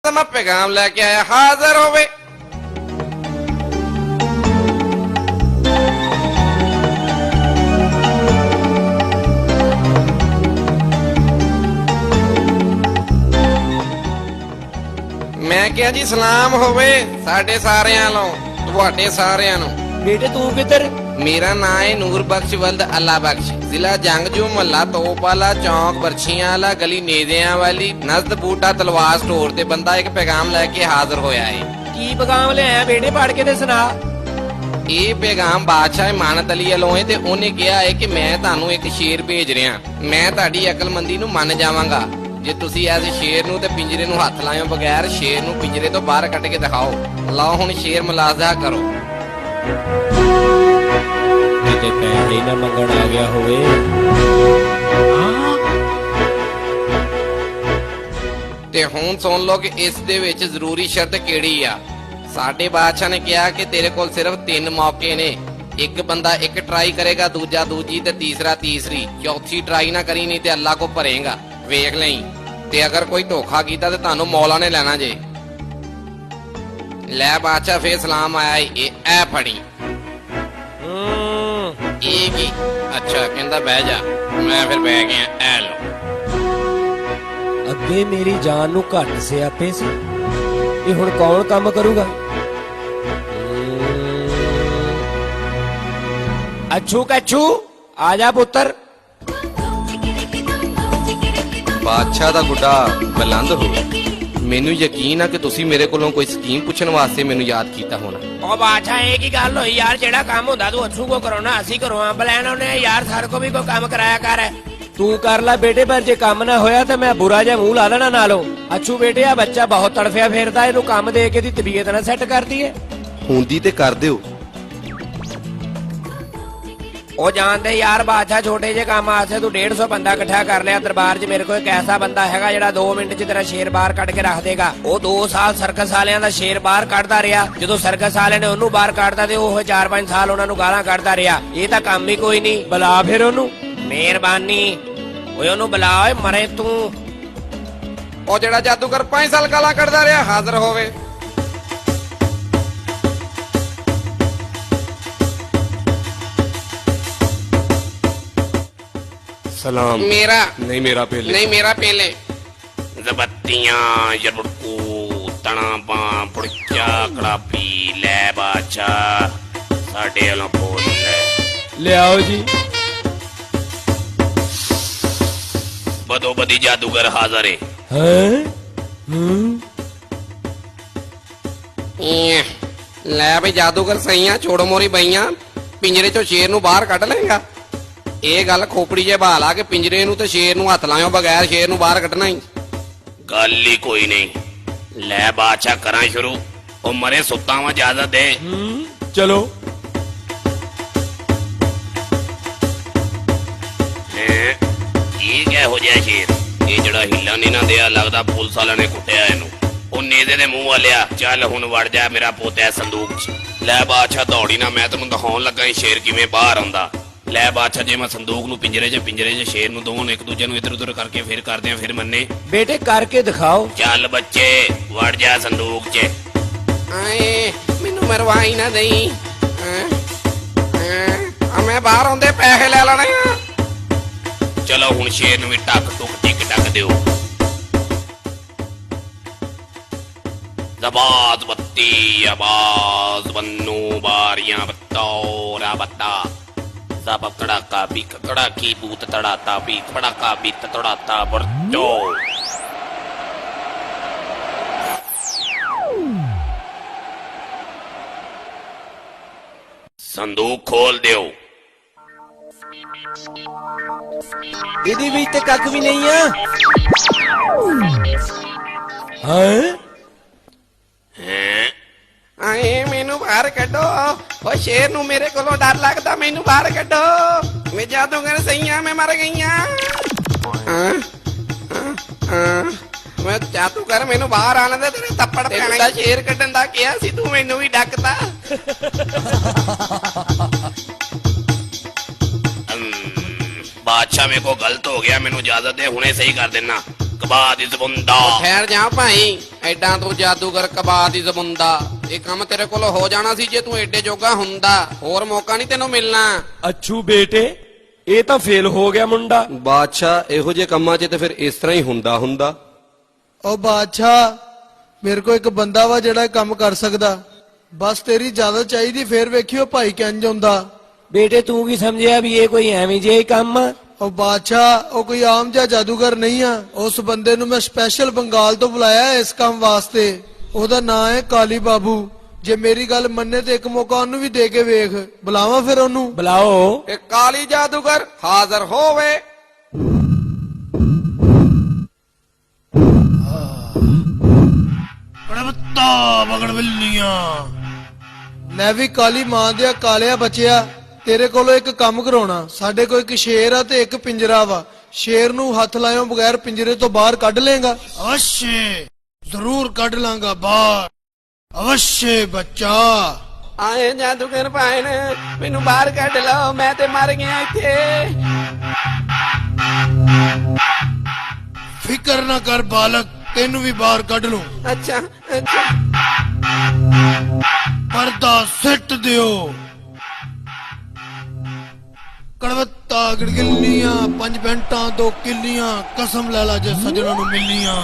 मैं पैगाम लेके आया, हाजिर होवे। मैं क्या जी सलाम होवे साडे सारियां लो, तुहाडे सारियां नूं। बेटे तू किधर? मेरा नाम है नूर बख्श वल्द अल्लाह बख्श, जिला जंगजू, मोहल्ला तोप वाला, चौक बरछियां वाला, गली नेजियां वाली, नजद बूटा तलवार स्टोर ते बंदा एक पैगाम लेके हाजिर होया है। की पैगाम ले आया बेटे? पढ़ के ते सुना। ਇਹ ਪੈਗਾਮ ਬਾਦਸ਼ਾਹ ਇਮਾਨਤ ਅਲੀ ਵੱਲੋਂ ਹੈ ਤੇ ਉਹਨੇ ਕਿਹਾ ਹੈ ਕਿ ਮੈਂ ਤੁਹਾਨੂੰ ਇੱਕ ਸ਼ੇਰ ਭੇਜ ਰਿਹਾ। ਮੈਂ ਤੁਹਾਡੀ ਅਕਲਮੰਦੀ ਨੂੰ ਮੰਨ ਜਾਵਾਂਗਾ ਜੇ ਤੁਸੀਂ ਐਸ ਸ਼ੇਰ ਨੂੰ ਤੇ ਪਿੰਜਰੇ ਨੂੰ ਹੱਥ ਲਾਇਓ ਬਗੈਰ ਸ਼ੇਰ ਨੂੰ ਪਿੰਜਰੇ ਤੋਂ ਬਾਹਰ ਕੱਢ ਕੇ ਦਿਖਾਓ। ਲਓ ਹੁਣ ਸ਼ੇਰ ਮੁਲਾਜ਼ਾ ਕਰੋ। ਕਿਤੇ ਪੈਸੇ ਨਾ ਮੰਗਣ ਆ ਗਿਆ ਹੋਵੇ। ਤੇ ਹੁਣ ਸੁਣ ਲਓ ਕਿ ਇਸ ਦੇ ਵਿੱਚ ਜ਼ਰੂਰੀ ਸ਼ਰਤ ਕਿਹੜੀ ਆ। ਸਾਡੇ ਬਾਦਸ਼ਾਹ ਨੇ ਕਿਹਾ ਕਿ ਤੇਰੇ ਕੋਲ ਸਿਰਫ 3 ਮੌਕੇ ਨੇ। ਇੱਕ ਬੰਦਾ ਇੱਕ ਟਰਾਈ ਕਰੇਗਾ, ਦੂਜਾ ਦੂਜੀ ਤੇ ਤੀਸਰਾ ਤੀਸਰੀ, ਚੌਥੀ ਟਰਾਈ ਨਾ ਕਰੀ ਨਹੀਂ ਤੇ ਅੱਲਾ ਕੋ ਭਰੇਗਾ। ਵੇਖ ਲਈ ਤੇ ਅਗਰ ਕੋਈ ਧੋਖਾ ਕੀਤਾ ਤੇ ਤੁਹਾਨੂੰ ਮੌਲਾ ਨੇ ਲੈਣਾ ਜੇ। ਲੈ ਬਾਦਸ਼ਾਹ ਫੇਰ ਸਲਾਮ ਆਇਆ ਇਹ ਐ ਫੜੀ। ਇਹ ਕੀ? ਅੱਛਾ ਕਹਿੰਦਾ ਬਹਿ ਜਾ। ਮੈਂ ਫਿਰ ਬਹਿ ਗਿਆ। ਐ ਲੋ। ਅੱਗੇ ਮੇਰੀ ਜਾਨ ਨੂੰ ਘੱਟ ਸਿਆਪੇ ਸੀ, ਇਹ ਹੁਣ ਕੌਣ ਕੰਮ ਕਰੂਗਾ? ਅੱਛੂ ਕੱਛੂ ਆ ਜਾ ਪੁੱਤਰ। ਬਾਦਸ਼ਾਹ ਦਾ ਗੁੱਡਾ ਬੁਲੰਦ ਹੋ। ਮੈਨੂੰ ਯਕੀਨ ਆ ਕਿ ਤੁਸੀਂ ਮੇਰੇ ਕੋਲੋਂ ਕੋਈ ਸਕੀਮ ਪੁੱਛਣ ਵਾਸਤੇ ਮੈਨੂੰ ਯਾਦ ਕੀਤਾ ਹੋਣਾ। ਉਹ ਬਾਦਸ਼ਾਹ ਇਹ ਕੀ ਗੱਲ ਹੋਈ ਯਾਰ? ਜਿਹੜਾ ਕੰਮ ਹੁੰਦਾ ਤੂੰ ਅੱਛੂ ਕੋ ਕਰਾਉਣਾ, ਅਸੀਂ ਕਰਵਾ ਬਲੈਣ ਉਹਨੇ ਯਾਰ। ਸਾਡੇ ਕੋ ਵੀ ਕੋਈ ਕੰਮ ਕਰਾਇਆ ਕਰ। ਤੂੰ ਕਰ ਲੈ ਬੇਟੇ, ਪਰ ਜੇ ਕੰਮ ਨਾ ਹੋਇਆ ਤਾਂ ਮੈਂ ਬੁਰਾ ਜਿਹਾ ਮੂੰਹ ਲਾ ਲੈਣਾ ਨਾਲੋਂ। ਅੱਛੂ ਬੇਟੇ ਆ ਬੱਚਾ ਬਹੁਤ ਤੜਫਿਆ ਫਿਰਦਾ, ਇਹਨੂੰ ਕੰਮ ਦੇ ਕੇ ਦੀ ਤਬੀਅਤ ਨਾ ਸੈੱਟ ਕਰ ਦਈਏ। ਹੁੰਦੀ ਤੇ ਕਰ ਦਿਓ। ਉਹ ਜਾਣਦੇ ਯਾਰ ਬਾਦਸ਼ਾਹ ਛੋਟੇ ਜਿਹੇ ਕੰਮ ਆਸੇ ਤੂੰ 150 ਬੰਦਾ ਇਕੱਠਾ ਕਰ ਲਿਆ ਦਰਬਾਰ 'ਚ। ਮੇਰੇ ਕੋਲ ਇੱਕ ਐਸਾ ਬੰਦਾ ਹੈਗਾ ਜਿਹੜਾ 2 ਮਿੰਟ 'ਚ ਤੇਰਾ ਸ਼ੇਰ ਬਾਹਰ ਕੱਢ ਕੇ ਰੱਖ ਦੇਗਾ। ਉਹ 2 ਸਾਲ ਸਰਕਸ ਵਾਲਿਆਂ ਦਾ ਸ਼ੇਰ ਬਾਹਰ ਕੱਢਦਾ ਰਿਹਾ। ਜਦੋਂ ਸਰਕਸ ਵਾਲਿਆਂ ਨੇ ਉਹਨੂੰ ਬਾਹਰ ਕੱਢਦਾ ਤੇ ਉਹ 4-5 ਸਾਲ ਉਹਨਾਂ ਨੂੰ ਗਾਲਾਂ ਕੱਢਦਾ ਰਿਹਾ। ਇਹ ਤਾਂ ਕੰਮ ਹੀ ਕੋਈ ਨਹੀਂ। ਬੁਲਾ ਫਿਰ ਉਹਨੂੰ। ਮਿਹਰਬਾਨੀ। ਓਏ ਉਹਨੂੰ ਬੁਲਾ। ਓਏ ਮਰੇ ਤੂੰ। ਉਹ ਜਿਹੜਾ ਜਾਦੂਗਰ 5 ਸਾਲ ਗਾਲਾਂ ਕੱਢਦਾ ਰਿਹਾ ਹਾਜ਼ਰ ਹੋਵੇ। सलाम। मेरा नहीं मेरा पहले। नहीं मेरा पहले। ਜ਼ਬੱਤੀਆਂ ਜਰਬੜਕੂ ਤਣਾਪਾ ਪੁੜਚਾ ਕੜਾਪੀ ਲੈ ਬਾਦਸ਼ਾਹ ਸਾਡੇ ਵੱਲੋਂ ਬੋਲ ਲੈ। ਲਿਆਓ ਜੀ। ਬਦੋ ਬਦੀ ਜਾਦੂਗਰ ਹਾਜ਼ਰ ਏ। ਲੈ ਬਈ ਜਾਦੂਗਰ ਸਹੀਆਂ ਛੋੜ ਮੋਰੀ ਬਈਆਂ, ਪਿੰਜਰੇ ਚੋਂ ਸ਼ੇਰ ਨੂੰ ਬਾਹਰ ਕੱਢ ਲਏਗਾ। ਇਹ ਗੱਲ ਖੋਪੜੀ ਜੇ ਬਹਾ ਲਾ ਕੇ ਪਿੰਜਰੇ ਨੂੰ ਤੇ ਸ਼ੇਰ ਨੂੰ ਹੱਥ ਲਾਇਓ ਬਗੈਰ ਸ਼ੇਰ ਨੂੰ ਬਾਹਰ ਕੱਢਣਾ ਹੀ। ਗੱਲ ਹੀ ਕੋਈ ਨਹੀਂ। ਲੈ ਬਾਦਸ਼ਾਹ ਕਰਾਂ ਸ਼ੁਰੂ। ਉਹ ਮਰੇ ਸੁੱਤਾ ਵਾ ਇਜਾਜ਼ਤ ਦੇ। ਚਲੋ। ਇਹ ਕਿਹੋ ਜਿਹਾ ਸ਼ੇਰ? ਇਹ ਜਿਹੜਾ ਹਿੱਲਾ ਨਹੀਂ ਨਾ ਦਿਆ, ਲੱਗਦਾ ਪੁਲਿਸ ਵਾਲਿਆਂ ਨੇ ਕੁੱਟਿਆ ਇਹਨੂੰ। ਉਹ ਨੇਜ਼ੇ ਦੇ ਮੂੰਹ ਵਾਲਿਆ ਚੱਲ ਹੁਣ ਵੜ ਜਾ ਮੇਰਾ ਪੋਤਾ ਸੰਦੂਕ 'ਚ। ਲੈ ਬਾਦਸ਼ਾਹ ਦੌੜੀ ਨਾ, ਮੈਂ ਤੈਨੂੰ ਦਿਖਾਉਣ ਲੱਗਾ ਸ਼ੇਰ ਕਿਵੇਂ ਬਾਹਰ ਆਉਂਦਾ। ਲੈ ਬਾਦਸ਼ਾਹ ਜੇ ਮੈਂ ਸੰਦੂਕ ਨੂੰ ਪਿੰਜਰੇ 'ਚ ਸ਼ੇਰ ਨੂੰ ਦੋਵਾਂ ਇੱਕ ਦੂਜੇ ਨੂੰ ਇੱਧਰ ਉੱਧਰ ਕਰਕੇ ਫਿਰ ਕਰਦੇ ਆ, ਫਿਰ ਮੰਨੇ। ਬੇਟੇ ਕਰਕੇ ਦਿਖਾਓ। ਚੱਲ ਬੱਚੇ ਵੜ ਜਾ ਸੰਦੂਕ 'ਚ। ਆਏ ਮੈਨੂੰ ਮਰਵਾਈ ਨਾ ਦੇਈ। ਮੈਂ ਬਾਹਰ ਆਉਂਦੇ ਪੈਸੇ ਲੈ ਲੈਣੇ ਆ। ਚਲੋ ਹੁਣ ਸ਼ੇਰ ਨੂੰ ਵੀ ਟੱਕ ਟੁੱਕ ਟਿਕ ਟੱਕ ਦਿਓ। ਜ਼ਬਾਤ ਬੱਤੀ ਆਵਾਜ਼ ਬੰਨੂ ਬਾਰੀਆਂ ਬਤੌਰਾ ਬੱਤਾ ਜ਼ਬ ਕੜਾਕਾ ਵੀ ਕੜਾਕੀ ਬੂਤ ਤੜਾਤਾ ਵੀ ਕੜਾਕਾ ਵੀ ਤੜਾਤਾ ਵਰਤੋ। ਸੰਦੂਕ ਖੋਲ ਦਿਓ। ਇਹਦੇ ਵਿੱਚ ਤੇ ਕੱਖ ਵੀ ਨਹੀਂ ਆ। ਹਾਂ ਆਏ ਮੈਨੂੰ ਬਾਹਰ ਕੱਢੋ। ਉਹ ਸ਼ੇਰ ਨੂੰ ਮੇਰੇ ਕੋਲੋਂ ਡਰ ਲੱਗਦਾ, ਮੈਨੂੰ ਬਾਹਰ ਕੱਢੋ। ਮੈਂ ਜਾਦੂਗਰ ਸਹੀਆਂ, ਮੈਂ ਮਰ ਗਈਆਂ। ਮੈਂ ਜਾਦੂਗਰ ਮੈਨੂੰ ਬਾਹਰ ਆਣ ਦੇ, ਤੇਰੇ ਥੱਪੜ ਪੈਣਾ। ਸ਼ੇਰ ਕੱਢਣ ਦਾ ਕਿਹਾ ਸੀ ਤੂੰ, ਮੈਨੂੰ ਵੀ ਡੱਕਦਾ। ਬਾਦਸ਼ਾਹ ਮੇਰੇ ਕੋ ਗਲਤ ਹੋ ਗਿਆ, ਮੈਨੂੰ ਇਜਾਜ਼ਤ ਦੇ, ਹੁਣੇ ਸਹੀ ਕਰ ਦੇਣਾ। ਕਬਾ ਦੀ ਜ਼ਬੁੰਦਾ। ਠਹਿਰ ਜਾ ਭਾਈ, ਐਡਾ ਤੂੰ ਜਾਦੂਗਰ ਕਬਾ ਦੀ ਜ਼ਬੁੰਦਾ। ਇਹ ਕੰਮ ਤੇਰੇ ਕੋਲ ਹੋ ਜਾਣਾ ਸੀ ਜੇ ਤੂੰ ਐਡੇ ਜੋਗਾ ਹੁੰਦਾ। ਹੋਰ ਮੌਕਾ ਨਹੀਂ ਤੈਨੂੰ ਮਿਲਣਾ। ਅੱਛੂ ਬੇਟੇ, ਇਹ ਤਾਂ ਫੇਲ ਹੋ ਗਿਆ ਮੁੰਡਾ। ਬਾਦਸ਼ਾਹ ਇਹੋ ਜਿਹੇ ਕੰਮਾਂ 'ਚ ਤੇ ਫਿਰ ਇਸ ਤਰ੍ਹਾਂ ਹੀ ਹੁੰਦਾ। ਉਹ ਬਾਦਸ਼ਾਹ, ਮੇਰੇ ਕੋਲ ਇੱਕ ਬੰਦਾ ਵਾ ਜਿਹੜਾ ਇਹ ਕੰਮ ਕਰ ਸਕਦਾ। ਬਸ ਤੇਰੀ ਇਜਾਜ਼ਤ ਚਾਹੀਦੀ, ਫੇਰ ਵੇਖਿਓ ਭਾਈ ਕਿੰਜ ਹੁੰਦਾ। ਬੇਟੇ ਤੂੰ ਕੀ ਸਮਝਿਆ ਵੀ ਇਹ ਕੋਈ ਐਵੇਂ ਜਿਹਾ ਹੀ ਕੰਮ ਆ? ਉਹ ਬਾਦਸ਼ਾਹ, ਉਹ ਕੋਈ ਆਮ ਜਿਹਾ ਜਾਦੂਗਰ ਨਹੀਂ ਆ। ਉਸ ਬੰਦੇ ਨੂੰ ਮੈਂ ਸਪੈਸ਼ਲ ਬੰਗਾਲ ਤੋਂ ਬੁਲਾਇਆ ਇਸ ਕੰਮ ਵਾਸਤੇ। ਉਹਦਾ ਨਾਂ ਹੈ ਕਾਲੀ ਬਾਬੂ। ਜੇ ਮੇਰੀ ਗੱਲ ਮੰਨੇ ਤੇ ਇੱਕ ਮੌਕਾ ਉਹਨੂੰ ਵੀ ਦੇ ਕੇ ਵੇਖ। ਬੁਲਾਵਾਂ ਫਿਰ ਉਹਨੂੰ? ਬੁਲਾਓ। ਇਹ ਕਾਲੀ ਜਾਦੂਗਰ ਹਾਜ਼ਰ ਹੋਵੇ। ਲੈ ਵੀ ਕਾਲੀ ਮਾਂ ਦਿਆ ਕਾਲਿਆ ਬਚਿਆ, ਤੇਰੇ ਕੋਲੋਂ ਇੱਕ ਕੰਮ ਕਰਾਉਣਾ। ਸਾਡੇ ਕੋਲ ਇੱਕ ਸ਼ੇਰ ਆ ਤੇ ਇੱਕ ਪਿੰਜਰਾ ਵਾ। ਸ਼ੇਰ ਨੂੰ ਹੱਥ ਲਾਇਓ ਬਗੈਰ ਪਿੰਜਰੇ ਤੋਂ ਬਾਹਰ ਕੱਢ ਲੇਗਾ? ਅਵਸ਼ੇ, ਜ਼ਰੂਰ ਕੱਢ ਲਾਂਗਾ ਬਾਹਰ। ਅਵਸ਼ੇ ਬੱਚਾ। ਆਏ ਜਾਦੂਗਰ ਭਾਈ ਨੇ ਮੈਨੂੰ ਬਾਹਰ ਕੱਢ ਲਓ, ਮੈਂ ਤੇ ਮਰ ਗਿਆ ਇੱਥੇ। ਫਿਕਰ ਨਾ ਕਰ ਬਾਲਕ, ਤੈਨੂੰ ਵੀ ਬਾਹਰ ਕੱਢ ਲੂੰ। ਅੱਛਾ ਅੱਛਾ। ਪਰਦਾ ਸਿੱਟ ਦਿਓ। ਕੜਵੱਤਾ ਗੜਗਿੱਲੀਆਂ, 5 ਪੈਂਟਾਂ 2 ਕਿੱਲੀਆਂ, ਕਸਮ ਲੈ ਲਾ ਜੇ ਸਜਣਾ ਨੂੰ ਮਿਲੀਆਂ,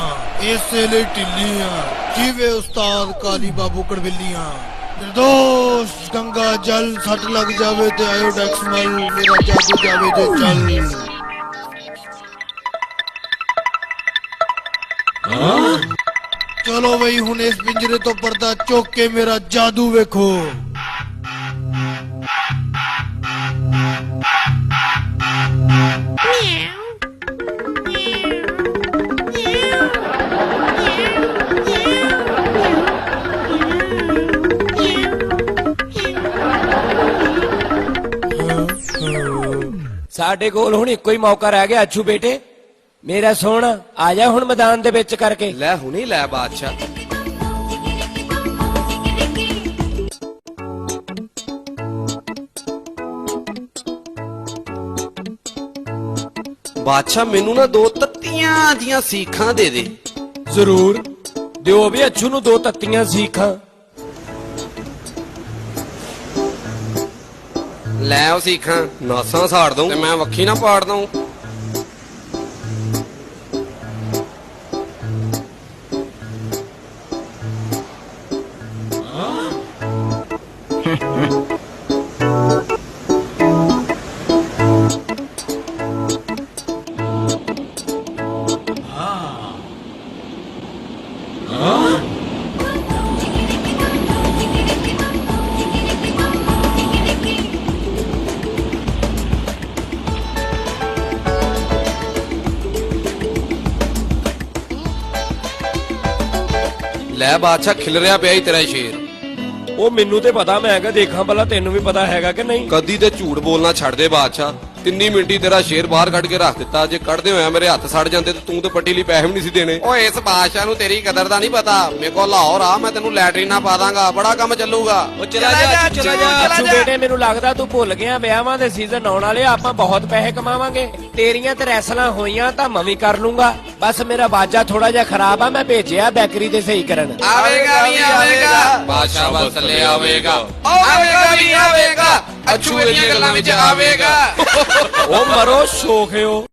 ਇਸੇ ਲਈ ਢਿੱਲੀਆਂ, ਜੀਵੇ ਉਸਤਾਦ ਕਾਲੀ ਬਾਬੂ ਕੜਵਿੱਲੀਆਂ। ਨਿਰਦੋਸ਼ ਗੰਗਾ ਜਲ, ਸੱਟ ਲੱਗ ਜਾਵੇ ਤੇ ਆਇਓਡੈਕਸ ਮਲ, ਮੇਰਾ ਜਾਦੂ ਜਾਵੇ ਜੇ ਚੱਲ। ਚਲੋ ਬਈ ਹੁਣ ਇਸ ਪਿੰਜਰੇ ਤੋਂ ਪਰਦਾ ਚੁੱਕ ਕੇ ਮੇਰਾ ਜਾਦੂ ਵੇਖੋ। ਸਾਡੇ ਕੋਲ ਹੁਣ ਇੱਕੋ ਹੀ ਮੌਕਾ ਰਹਿ ਗਿਆ ਅੱਛੂ ਬੇਟੇ। ਮੇਰਾ ਸੁਣ, ਆ ਜਾ ਹੁਣ ਮੈਦਾਨ ਦੇ ਵਿੱਚ ਕਰਕੇ। ਲੈ ਹੁਣੇ ਲੈ ਬਾਦਸ਼ਾਹ। ਬਾਦਸ਼ਾਹ ਮੈਨੂੰ ਨਾ 2 ਤੱਤੀਆਂ ਦੀਆਂ ਸੀਖਾਂ ਦੇ ਦੇ। ਜ਼ਰੂਰ ਦਿਓ ਵੀ ਅੱਛੂ ਨੂੰ 2 ਤੱਤੀਆਂ ਸੀਖਾਂ। ਲੈ ਉਹ ਸੀਖਾਂ ਨਾਸਾਂ ਸਾੜ ਦਊਂ ਤੇ ਮੈਂ ਵੱਖੀ ਨਾ ਪਾੜ ਦਊਂ। ਲੈ ਬਾਦਸ਼ਾਹ, ਖਿਲਰਿਆ ਪਿਆ ਹੀ ਤੇਰਾ ਸ਼ੇਰ। ਉਹ ਮੈਨੂੰ ਤੇ ਪਤਾ, ਮੈਂ ਕਿਹਾ ਦੇਖਾਂ ਭਲਾ ਤੈਨੂੰ ਵੀ ਪਤਾ ਹੈਗਾ ਕਿ ਨਹੀਂ। ਕਦੀ ਤੇ ਝੂਠ ਬੋਲਣਾ ਛੱਡ ਦੇ ਬਾਦਸ਼ਾਹ। 3 ਮਿੰਟ ਹੀ ਤੇਰਾ ਸ਼ੇਰ ਬਾਹਰ ਕੱਢ ਕੇ ਰੱਖ ਦਿੱਤਾ। ਜੇ ਕੱਢਦੇ ਹੋਇਆ ਮੇਰੇ ਹੱਥ ਸੜ ਜਾਂਦੇ ਤੇ ਤੂੰ ਤੇ ਪੱਟੀ ਲਈ ਪੈਸੇ ਵੀ ਨਹੀਂ ਸੀ ਦੇਣੇ। ਓਏ ਇਸ ਬਾਦਸ਼ਾਹ ਨੂੰ ਤੇਰੀ ਕਦਰ ਦਾ ਨਹੀਂ ਪਤਾ। ਮੇਰੇ ਕੋਲ ਲਾਹੌਰ ਆ, ਮੈਂ ਤੈਨੂੰ ਲੈਟਰੀਨਾ ਪਾ ਦਾਂਗਾ, ਬੜਾ ਕੰਮ ਚੱਲੂਗਾ। ਉਹ ਚਲਾ ਜਾ ਅੱਛੂ ਬੇਟੇ, ਮੈਨੂੰ ਲੱਗਦਾ ਤੂੰ ਭੁੱਲ ਗਿਆ ਵਿਆਹਾਂ ਦੇ ਸੀਜ਼ਨ ਆਉਣ ਵਾਲੇ, ਆਪਾਂ ਬਹੁਤ ਪੈਸੇ ਕਮਾਵਾਂਗੇ। ਤੇਰੀਆਂ ਤੇ ਰੈਸਲਾਂ ਹੋਈਆਂ ਤਾਂ ਮੈਂ ਵੀ ਕਰ ਲੂੰਗਾ। ਬਸ ਮੇਰਾ ਬਾਜਾ ਥੋੜਾ ਜਿਹਾ ਖਰਾਬ ਆ, ਮੈਂ ਭੇਜਿਆ ਬੈਕਰੀ ਤੇ ਸਹੀ ਕਰਨ। ਆਵੇਗਾ ਵੀ ਆਵੇਗਾ, ਬਾਦਸ਼ਾਹ ਵੱਲ ਥੱਲੇ ਆਵੇਗਾ। ਆਵੇਗਾ ਵੀ ਆਵੇਗਾ, ਅੱਛੂ ਇਹਦੀਆਂ ਗੱਲਾਂ ਵਿੱਚ ਆਵੇਗਾ। ਉਹ ਮਰੋ ਸ਼ੋਖਿਓ।